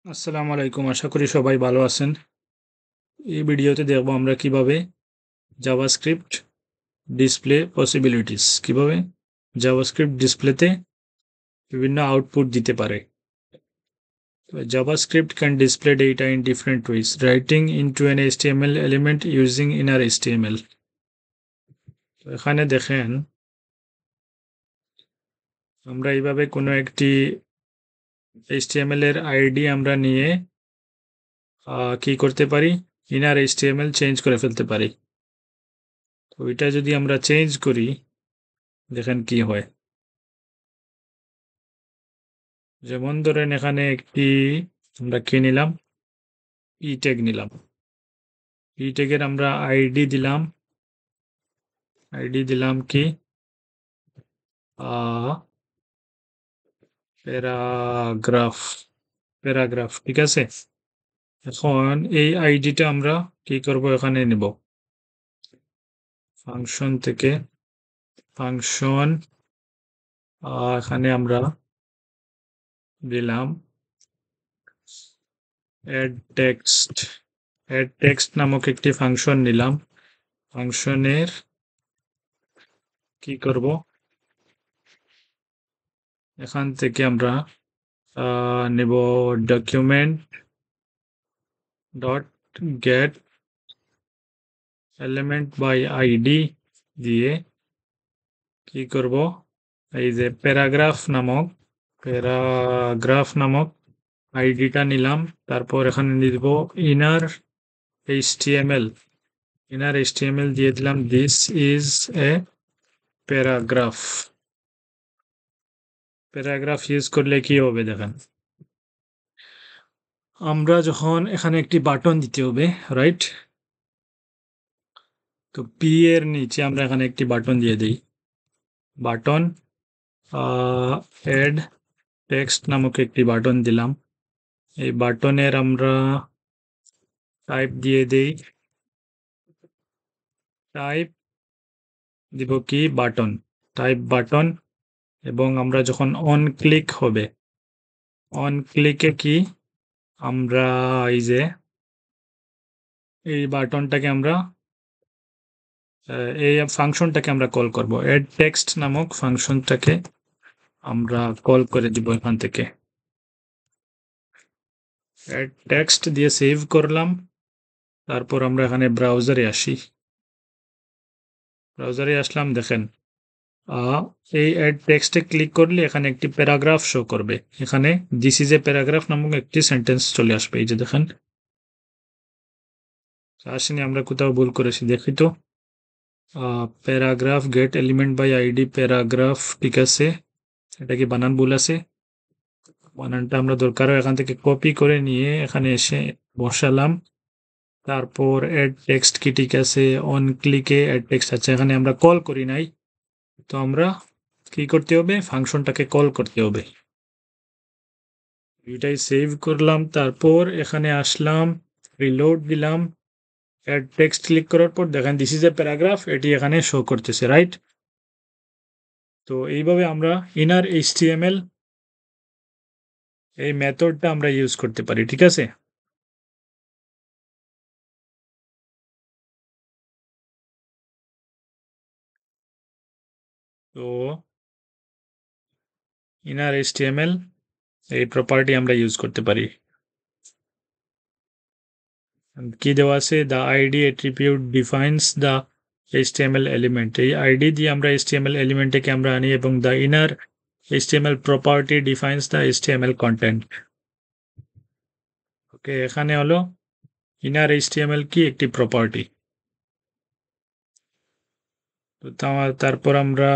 আসসালামু আলাইকুম। আশা করি সবাই ভালো আছেন। এই ভিডিওতে দেখব আমরা কিভাবে জাভাস্ক্রিপ্ট ডিসপ্লে পসিবিলিটিস কিভাবে জাভাস্ক্রিপ্ট ডিসপ্লেতে বিভিন্ন আউটপুট দিতে পারে। JavaScript can display data in different ways, writing into an HTML element using inner HTML. তো এখানে দেখেন আমরা এইভাবে কোনো একটি HTML এর আইডি আমরা নিয়ে কি করতে পারি, ইনার HTML চেঞ্জ করে ফেলতে পারি। তো এটা যদি আমরা চেঞ্জ করি দেখেন কি হয়। যেমন ধরেন এখানে একটি আমরা কি নিলাম, ই ট্যাগ নিলাম। ই ট্যাগের আমরা আইডি দিলাম কি প্যারাগ্রাফ, ঠিক আছে। এখন এই আইডিটা আমরা কি করব, এখানে নিব ফাংশন থেকে, ফাংশন এখানে আমরা দিলাম অ্যাড টেক্সট নামক একটি ফাংশন নিলাম। ফাংশনের কি করব, এখান থেকে আমরা নেব document dot get element by ID দিয়ে কি করব, এই যে প্যারাগ্রাফ নামক আইডিটা নিলাম। তারপর এখানে দিব ইনার এইচটিএমএল দিয়ে দিলাম this is a paragraph use করলে কি হবে দেখেন, আমরা যখন এখানে একটি বাটন দিতে হবে, রাইট। তো পি এর নিচে আমরা এখানে একটি বাটন দিয়ে দিই, বাটন অ্যাড টেক্সট নামক একটি বাটন দিলাম। এই বাটনের আমরা টাইপ দিয়ে দেই, টাইপ দিব কি বাটন, এবং আমরা যখন অন ক্লিকে কি আমরা এই যে এই বাটনটাকে আমরা এই ফাংশনটাকে আমরা কল করব, অ্যাড টেক্সট নামক ফাংশনটাকে আমরা কল করে দিব এখান থেকে। অ্যাড টেক্সট দিয়ে সেভ করলাম। তারপর আমরা এখানে ব্রাউজারে আসলাম। দেখেন এই অ্যাড টেক্সটে ক্লিক করলে এখানে একটি প্যারাগ্রাফ শো করবে। এখানে দিস ইজ এ প্যারাগ্রাফ নামক একটি সেন্টেন্স চলে আসবে। এই যে দেখেন আসেনি, আমরা কোথাও ভুল করেছি দেখি তো। Paragraph get element by ID paragraph, ঠিক আছে। এটা কি বানান ভুল আছে? বানানটা আমরা দরকারও এখান থেকে কপি করে নিয়ে এখানে এসে বসালাম। তারপর অ্যাড টেক্সট কি ঠিক আছে, অন ক্লিকে অ্যাড টেক্সট আছে, এখানে আমরা কল করি নাই। তো আমরা কি করতে হবে, ফাংশনটাকে কল করতে হবে। এটাই সেভ করলাম। তারপর এখানে আসলাম, রিলোড দিলাম, অ্যাড টেক্সট ক্লিক করার পর দেখেন দিস ইজ এ প্যারাগ্রাফ, এটি এখানে শো করতেছে, রাইট। তো এইভাবে আমরা ইনার এইচটিএমএল এই মেথডটা আমরা ইউজ করতে পারি, ঠিক আছে। তো ইনার এইচটিএমএল এই প্রপার্টি আমরা ইউজ করতে পারি। কি দেওয়া আছে, the ID attribute defines the HTML element. এই আইডি দিয়ে আমরা এইচটিএমএল এলিমেন্টকে আমরা আনি, এবং the inner HTML property defines the HTML content. Okay, এখানে হলো ইনার এইচটিএমএল কি একটি প্রপার্টি। তো তারপর আমরা